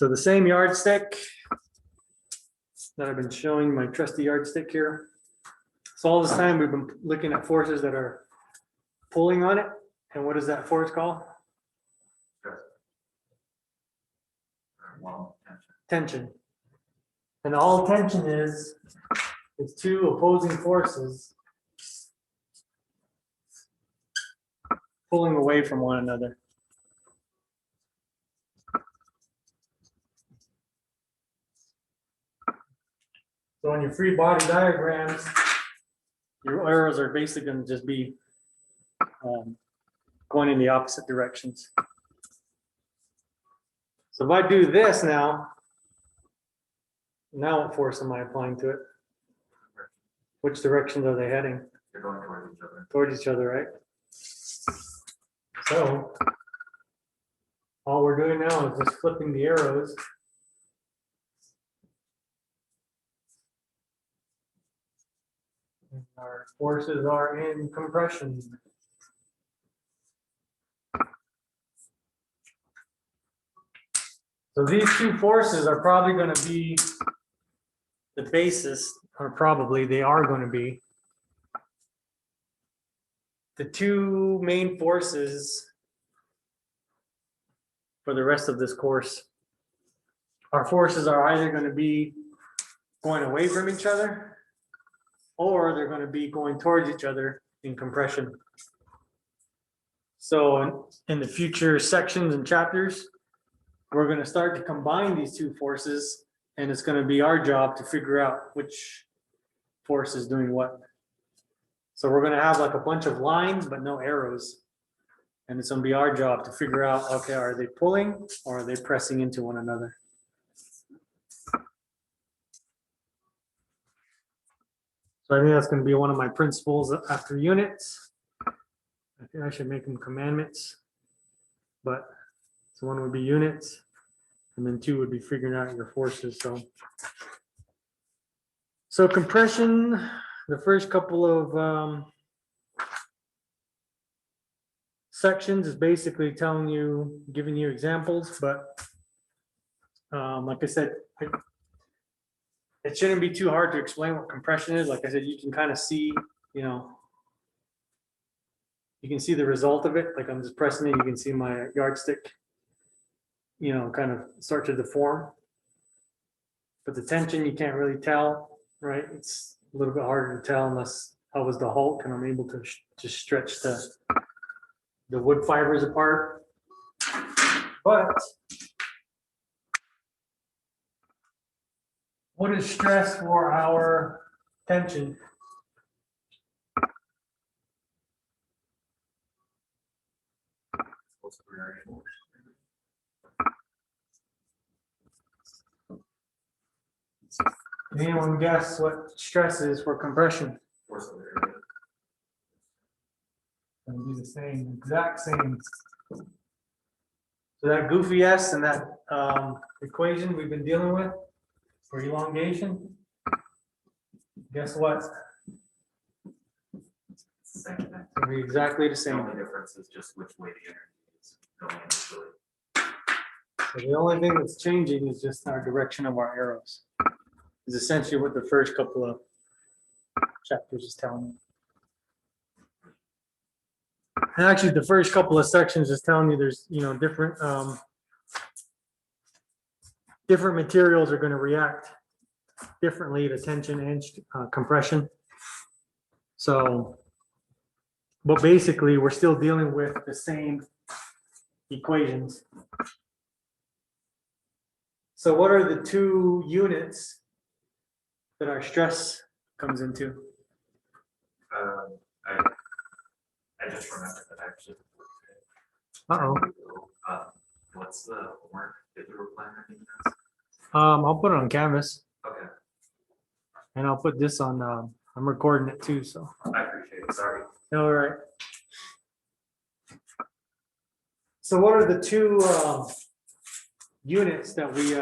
So the same yardstick that I've been showing, my trusty yardstick here. So all this time we've been looking at forces that are pulling on it. And what is that force called? Tension. And all tension is two opposing forces pulling away from one another. So in your free body diagrams, your arrows are basically going to just be going in the opposite directions. So if I do this now what force am I applying to it? Which directions are they heading? They're going towards each other. Towards each other, right? So all we're doing now is just flipping the arrows. And our forces are in compression. So these two forces are probably going to be the basis, or probably they are going to be the two main forces for the rest of this course. Our forces are either going to be going away from each other, or they're going to be going towards each other in compression. So in the future sections and chapters, we're going to start to combine these two forces, and it's going to be our job to figure out which force is doing what. So we're going to have like a bunch of lines, but no arrows. And it's going to be our job to figure out, okay, are they pulling or are they pressing into one another? So I think that's going to be one of my principles after units. I think I should make them commandments, but so one would be units, and then two would be figuring out your forces. So compression, the first couple of sections is basically telling you, giving you examples, but like I said, it shouldn't be too hard to explain what compression is. Like I said, you can kind of see, you can see the result of it. Like I'm just pressing it, you can see my yardstick, kind of start to deform. But the tension, you can't really tell, right? It's a little bit harder to tell unless I was the Hulk and I'm able to just stretch the wood fibers apart. But what is stress for our tension? Can anyone guess what stress is for compression? Force of the area. It'll be the same, exact same. So that goofy S and that equation we've been dealing with for elongation, guess what? It'll be exactly the The same. only difference is just which way the energy is going initially. So the only thing that's changing is just our direction of our arrows. Is essentially what the first couple of chapters is telling you. And actually, the first couple of sections is telling you there's different materials are going to react differently to tension and compression. So, but basically, we're still dealing with the same equations. So, what are the two units that our stress comes into? I just remembered that actually. What's the homework that you were planning? I'll put it on Canvas, Okay, and I'll put this on. I'm recording it too, so. I appreciate it. Sorry. All right. So, what are the two units that we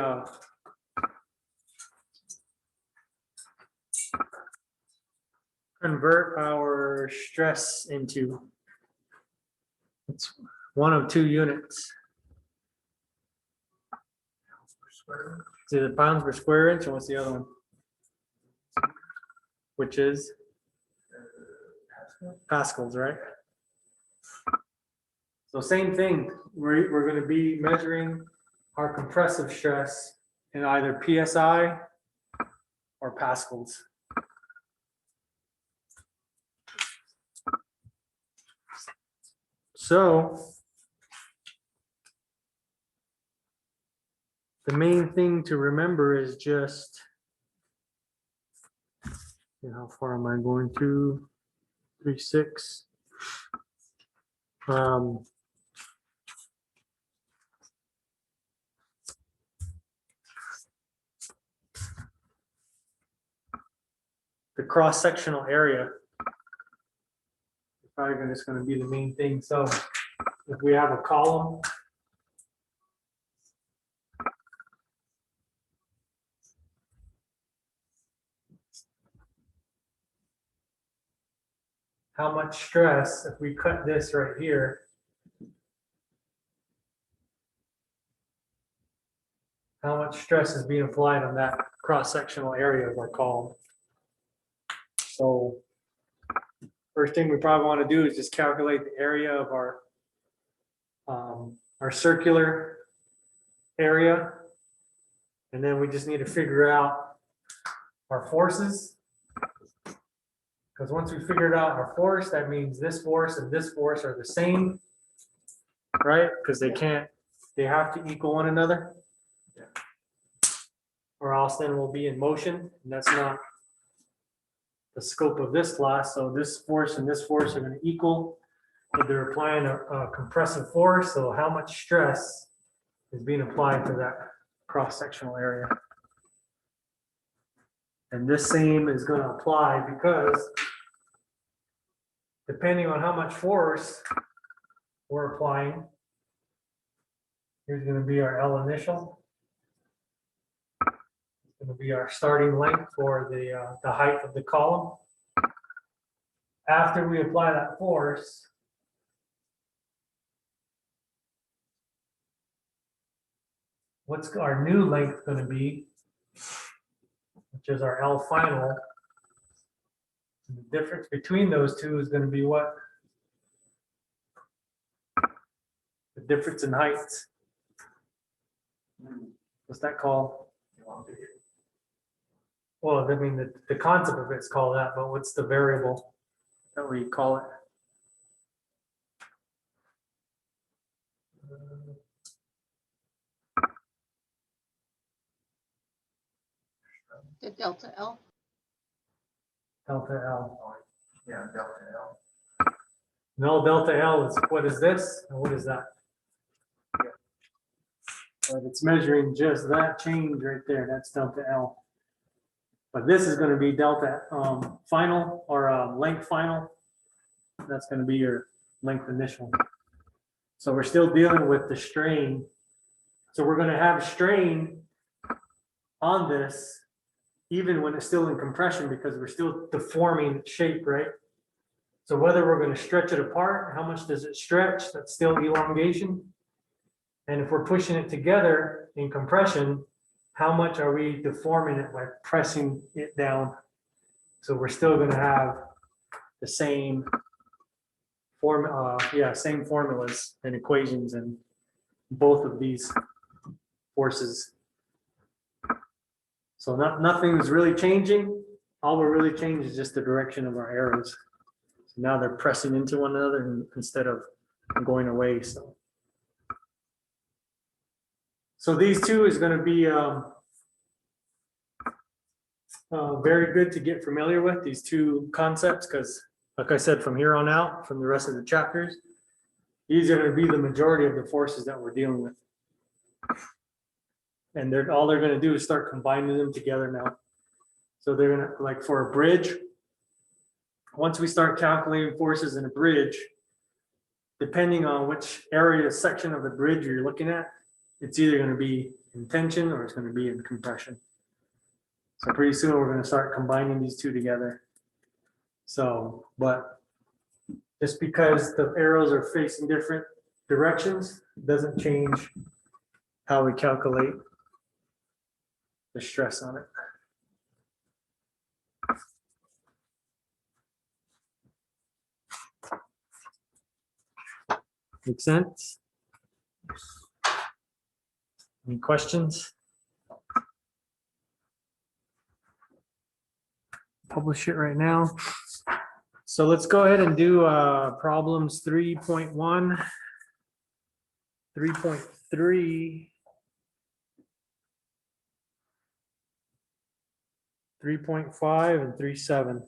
convert our stress into? It's one of two units. square. It's either pounds per square inch, and what's the other one? Which is pascals, right? So same thing, we're gonna be measuring our compressive stress in either PSI or pascals. So the main thing to remember is just, how far am I going to? 3.6. The cross-sectional area is probably just going to be the main thing. So if we have a column, how much stress, if we cut this right here, how much stress is being applied on that cross-sectional area of our column? So first thing we probably want to do is just calculate the area of our circular area. And then we just need to figure out our forces. Because once we figured out our force, that means this force and this force are the same, right? Because they have to equal one another. Or else then we'll be in motion, and that's not the scope of this class. So this force and this force are going to equal, but they're applying a compressive force. So how much stress is being applied to that cross-sectional area? And this same is going to apply because depending on how much force we're applying, here's going to be our L initial. It's going to be our starting length for the height of the column. After we apply that force, what's our new length going to be, which is our L final. The difference between those two is going to be what? The difference in heights. What's that called? Well, I mean, the concept of it's called that, but what's the variable that we call it? The delta L. Delta L. Yeah, delta L. No, delta L is, what is this? And what is that? But it's measuring just that change right there. That's delta L. But this is going to be delta final or length final. That's going to be your length initial. So we're still dealing with the strain. So we're going to have strain on this even when it's still in compression because we're still deforming its shape, right? So whether we're going to stretch it apart, how much does it stretch? That's still elongation. And if we're pushing it together in compression, how much are we deforming it by pressing it down? So we're still going to have the same same formulas and equations in both of these forces. So nothing's really changing. All we're really changing is just the direction of our arrows. So now they're pressing into one another instead of going away. So these two is going to be very good to get familiar with, these two concepts, because like I said, from here on out, from the rest of the chapters, these are going to be the majority of the forces that we're dealing with. And all they're going to do is start combining them together now. So they're going to, like for a bridge, once we start calculating forces in a bridge, depending on which area, section of the bridge you're looking at, it's either going to be in tension or it's going to be in compression. So pretty soon we're going to start combining these two together. So, but just because the arrows are facing different directions doesn't change how we calculate the stress on it. Make sense? Any questions? Publish it right now. So let's go ahead and do problems 3.1, 3.3, 3.5, and 3.7.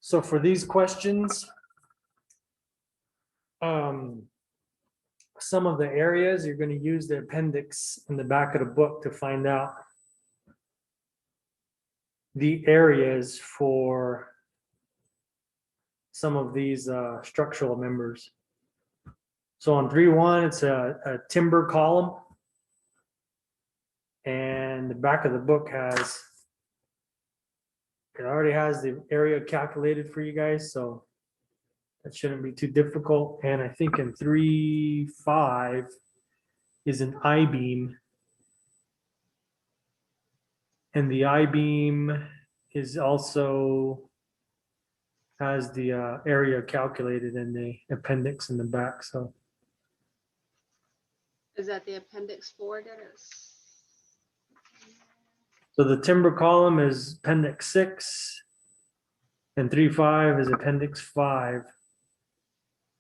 So for these questions, some of the areas you're going to use the appendix in the back of the book to find out the areas for some of these structural members. So on 3.1, it's a timber column. And the back of the book it already has the area calculated for you guys, so that shouldn't be too difficult. And I think in 3.5 is an I-beam. And the I-beam is also has the area calculated in the appendix in the back, so. Is that the appendix 4, Dennis? So the timber column is appendix 6 and 3.5 is appendix 5,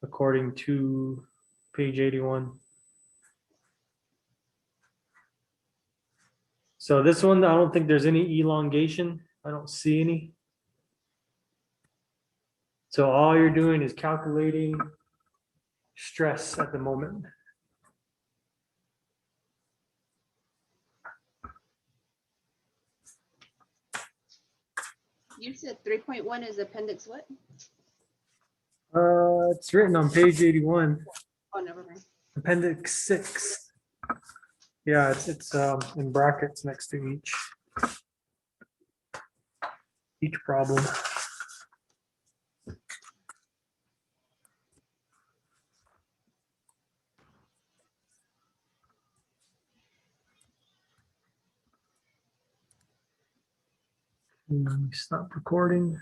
according to page 81. So this one, I don't think there's any elongation. I don't see any. So all you're doing is calculating stress at the moment. You said 3.1 is appendix what? It's written on page 81, Oh, never mind. appendix 6. Yeah, it's in brackets next to each problem. Let me stop recording.